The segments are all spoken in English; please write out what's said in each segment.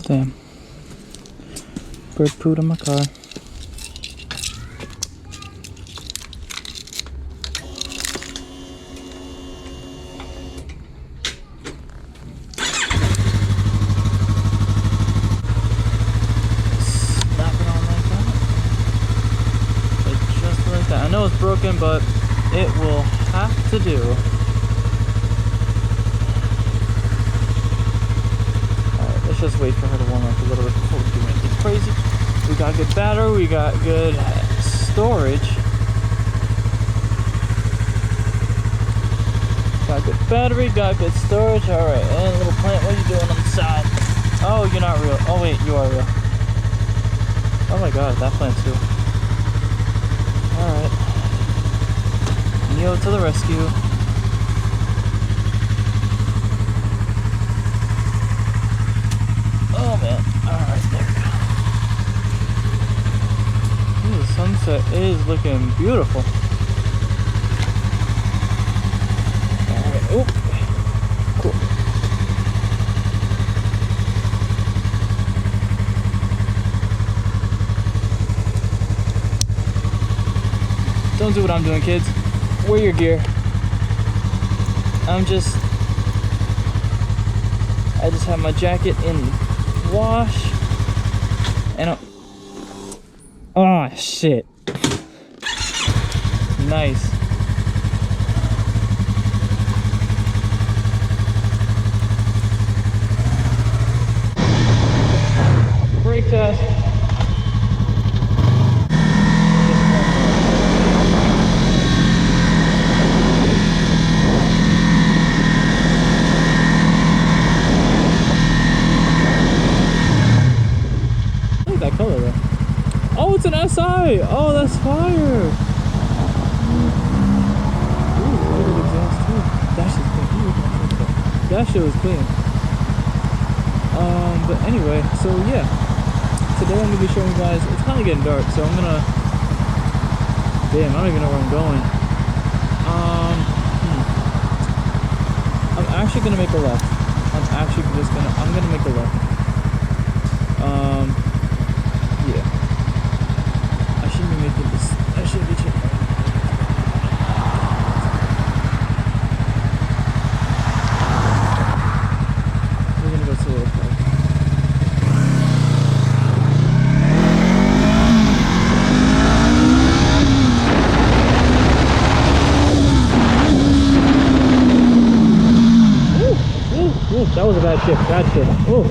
Damn. Bird pooed on my car. I know it's broken, but it will have to do. Alright, let's just wait for her to warm up a little bit before we do anything crazy. We got good battery, we got good storage. Got good battery, got good storage. Alright, and little plant, what are you doing on the side? Oh, you're not real. Oh wait, you are real. Oh my god, that plant too. Alright. Neo to the rescue. Oh man. Alright, there we go. Ooh, the sunset is looking beautiful. Alright, oh. Cool. Don't do what I'm doing, kids. Wear your gear. I just have my jacket in wash, and oh shit. Nice. Brake test. Color though. Oh, it's an SI. Oh, that's fire. Ooh, look at the exhaust too. That shit's clean. That shit was clean. But anyway, so yeah, today I'm gonna be showing you guys. It's kind of getting dark, so I'm gonna. Damn, I don't even know where I'm going. I'm actually gonna make a left. I'm gonna make a left. Yeah. I shouldn't be making this. I shouldn't be checking. We're gonna go to the little park. Ooh, that was a bad shift. Ooh.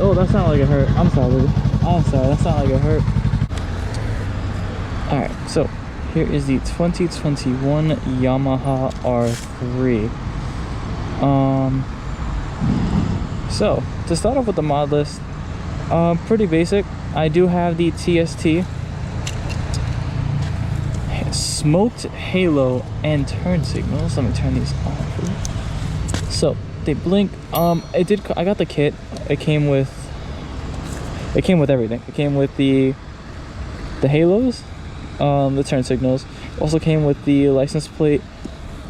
Oh, that sounded like it hurt. I'm sorry. That sounded like it hurt. Alright, so here is the 2021 Yamaha R3. So to start off with the mod list, pretty basic. I do have the TST smoked halo and turn signals. Let me turn these off. So they blink. I got the kit. It came with everything. It came with the halos, the turn signals. Also came with the license plate,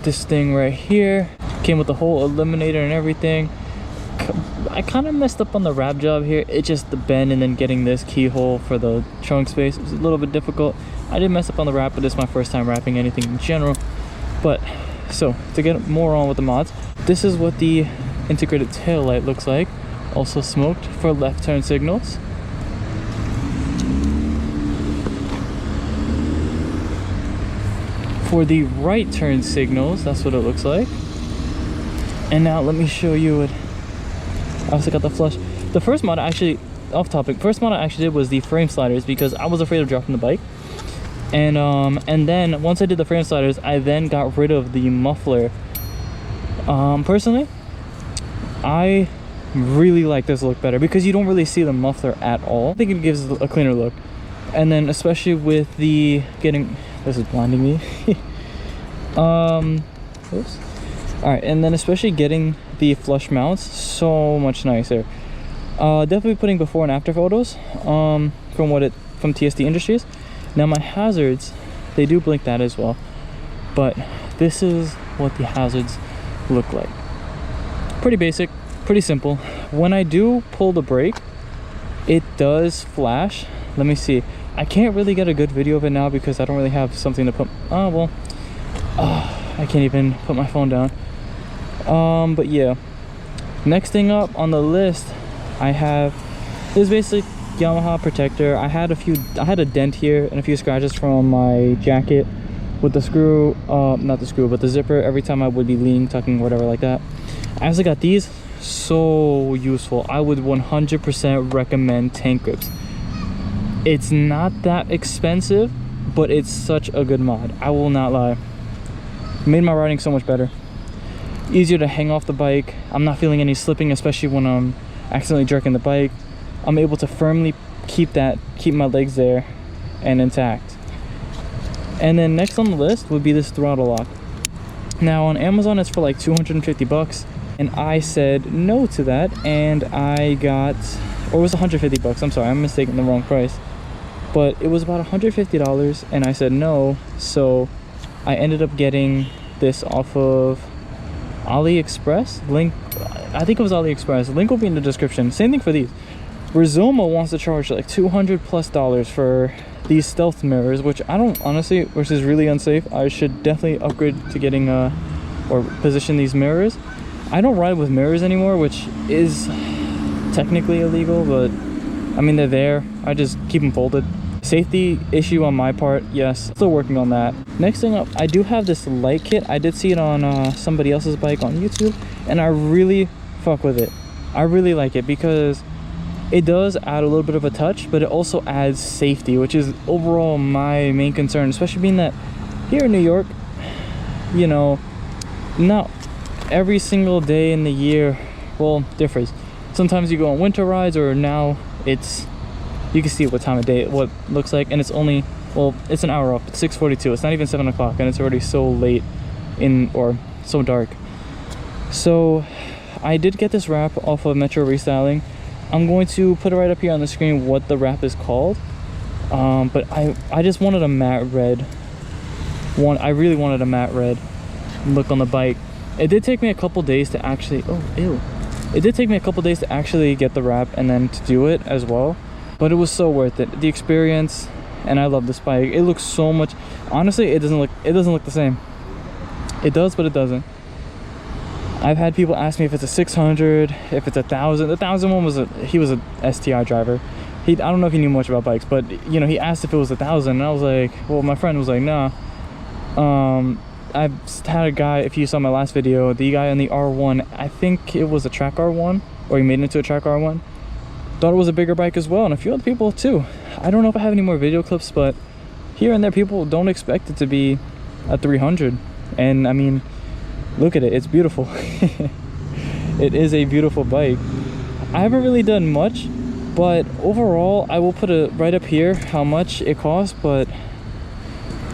this thing right here. Came with the whole eliminator and everything. I kind of messed up on the wrap job here. It's just the bend and then getting this keyhole for the trunk space. It was a little bit difficult. I did mess up on the wrap, but this is my first time wrapping anything in general. But so to get more on with the mods, this is what the integrated tail light looks like. Also smoked for left turn signals. For the right turn signals, that's what it looks like. And now let me show you it. I also got the flush. The first mod actually, off topic, first mod I actually did was the frame sliders because I was afraid of dropping the bike. And then once I did the frame sliders, I then got rid of the muffler. Personally, I really like this look better because you don't really see the muffler at all. I think it gives a cleaner look. And then especially with the this is blinding me. Oops. All right, and then especially getting the flush mounts, so much nicer. Definitely putting before and after photos from TST Industries. Now my hazards, they do blink that as well, but this is what the hazards look like. Pretty basic, pretty simple. when I do pull the brake, it does flash. Let me see. I can't really get a good video of it now because I don't really have something to put. Oh well, I can't even put my phone down. But yeah, next thing up on the list I have is basically Yamaha protector. I had a dent here and a few scratches from my jacket with the screw, not the screw, but the zipper. Every time I would be leaning, tucking, whatever like that. I also got these. So useful. I would 100% recommend Tank grips. It's not that expensive, but it's such a good mod. I will not lie. Made my riding so much better. Easier to hang off the bike. I'm not feeling any slipping, especially when I'm accidentally jerking the bike. I'm able to firmly keep my legs there and intact. And then next on the list would be this Throttle Lock. Now on Amazon it's for like 250 bucks. And I said no to that, and I got, or it was 150 bucks, I'm sorry, I'm mistaking the wrong price. But it was about $150, and I said no, so I ended up getting this off of AliExpress. Link, I think it was AliExpress. Link will be in the description. Same thing for these. Rizoma wants to charge like $200+ for these stealth mirrors, which I don't, honestly, which is really unsafe. I should definitely upgrade to getting, or position these mirrors. I don't ride with mirrors anymore, which is technically illegal, but I mean, they're there. I just keep them folded. Safety issue on my part, yes, still working on that. Next thing up, I do have this light kit. I did see it on somebody else's bike on YouTube, and I really fuck with it. I really like it because it does add a little bit of a touch, but it also adds safety, which is overall my main concern, especially being that here in New York, you know, not every single day in the year, well, differs. Sometimes you go on winter rides, or now it's, you can see what time of day, what it looks like, and it's only, well, it's an hour off. It's 6:42. It's not even 7 o'clock, and it's already so late or so dark. So I did get this wrap off of Metro Restyling. I'm going to put it right up here on the screen what the wrap is called. But I just wanted a matte red one. I really wanted a matte red look on the bike. It did take me a couple days to actually, it did take me a couple days to actually get the wrap and then to do it as well, but it was so worth it. The experience, and I love this bike. It looks so much, honestly, it doesn't look the same. It does, but it doesn't. I've had people ask me if it's a 600, if it's 1,000. The 1,000 one was he was a STI driver. I don't know if he knew much about bikes, but you know, he asked if it was 1,000, and I was like, well, my friend was like, nah. I've had a guy, if you saw my last video, the guy on the R1, I think it was a track R1, or he made it into a track R1, thought it was a bigger bike as well, and a few other people too. I don't know if I have any more video clips, but here and there people don't expect it to be a 300, and I mean, look at it, it's beautiful. It is a beautiful bike. I haven't really done much, but overall I will put it right up here how much it cost, but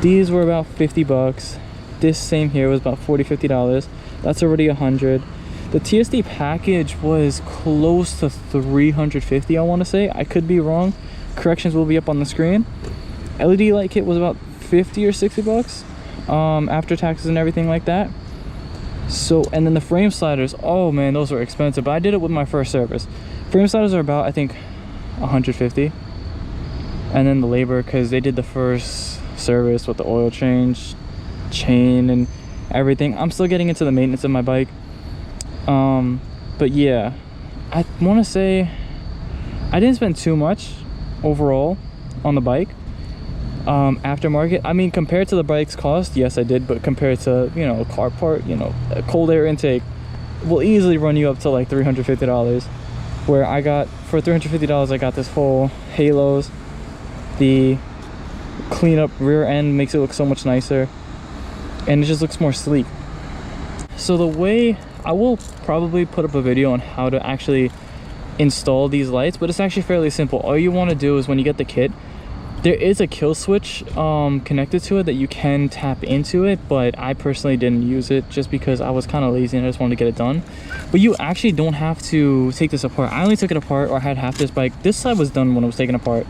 these were about 50 bucks. This same here was about $40-50. That's already 100. The TST package was close to 350, I want to say. I could be wrong. Corrections will be up on the screen. LED light kit was about 50 or 60 bucks after taxes and everything like that. So, and then the frame sliders, oh man, those were expensive, but I did it with my first service. Frame sliders are about, I think, 150. And then the labor, because they did the first service with the oil change, chain and everything. I'm still getting into the maintenance of my bike, but yeah, I want to say I didn't spend too much overall on the bike. Aftermarket, I mean, compared to the bike's cost, yes I did, but compared to, you know, a car part, you know, a cold air intake will easily run you up to like $350, where I got, for $350 I got this whole halos, the clean up rear end makes it look so much nicer, and it just looks more sleek. So the way, I will probably put up a video on how to actually install these lights, but it's actually fairly simple. All you want to do is, when you get the kit, there is a kill switch connected to it that you can tap into it, but I personally didn't use it just because I was kind of lazy and I just wanted to get it done. But you actually don't have to take this apart. I only took it apart, or I had half this bike. This side was done when it was taken apart.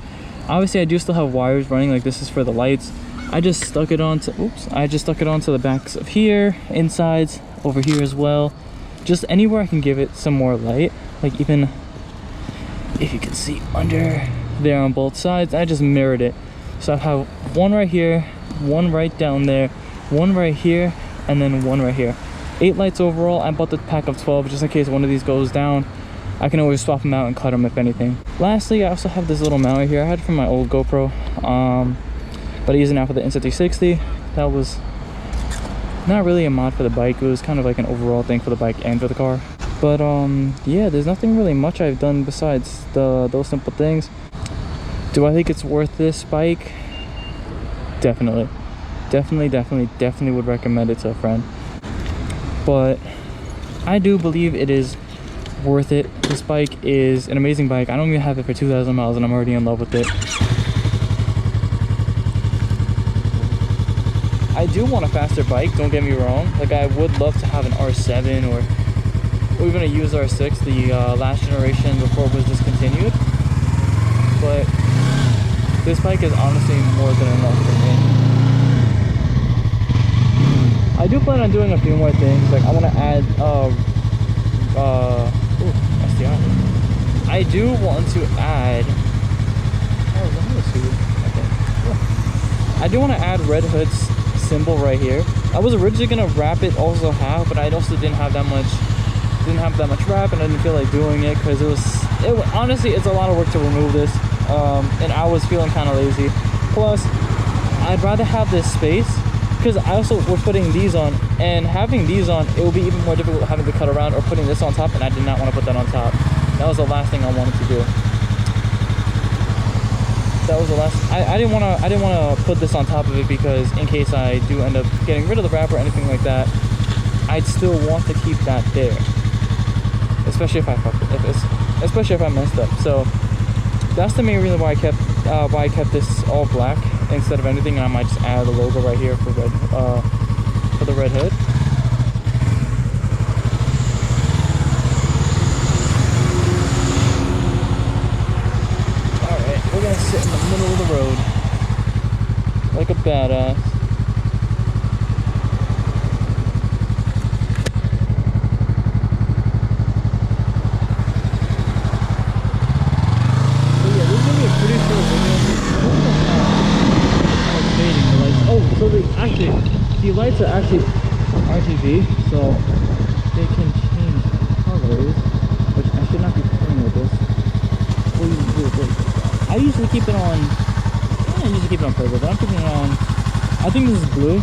Obviously I do still have wires running, like this is for the lights. I just stuck it onto, I just stuck it onto the backs of here, insides, over here as well. just anywhere I can give it some more light, like even if you can see under there on both sides, I just mirrored it. So I have one right here, one right down there, one right here, and then one right here. 8 lights overall. I bought the pack of 12 just in case one of these goes down. I can always swap them out and cut them if anything. Lastly, I also have this little mount here. I had it from my old GoPro, but I use it now for the Insta360. That was not really a mod for the bike. It was kind of like an overall thing for the bike and for the car. But yeah, there's nothing really much I've done besides those simple things. Do I think it's worth this bike? Definitely. Definitely would recommend it to a friend. But I do believe it is worth it. This bike is an amazing bike. I don't even have it for 2,000 miles and I'm already in love with it. I do want a faster bike, don't get me wrong. Like, I would love to have an R7 or even a used R6, the last generation before it was discontinued. But this bike is honestly more than enough for me. I do plan on doing a few more things. Like, I want to add SDI. I do want to add I do want to add Red Hood's symbol right here. I was originally gonna wrap it also half, but I also didn't have that much wrap, and I didn't feel like doing it because honestly it's a lot of work to remove this, and I was feeling kind of lazy. Plus, I'd rather have this space, because I also was putting these on, and having these on, it would be even more difficult having to cut around or putting this on top, and I did not want to put that on top. That was the last thing I wanted to do. That was the last. I didn't want to put this on top of it, because in case I do end up getting rid of the wrap or anything like that, I'd still want to keep that there. Especially if I messed up. So that's the main reason why I kept this all black instead of anything, and I might just add the logo right here for the red hood. All right, we're gonna sit in the middle of the road like a badass. The lights are actually RGB, so they can change colors, which I should not be playing with this. I usually keep it on, purple, but I'm keeping it on, I think this is blue.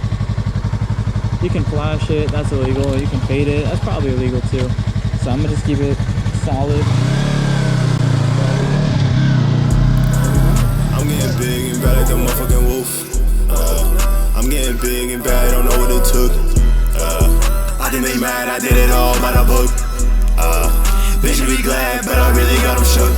You can flash it, that's illegal. You can fade it, that's probably illegal too. So I'm gonna just keep it solid. I'm getting big and bad like the motherfucking wolf. I'm getting big and bad, don't know what it took. I didn't make mad, I did it all by the book. They should be glad, but I really got them shook.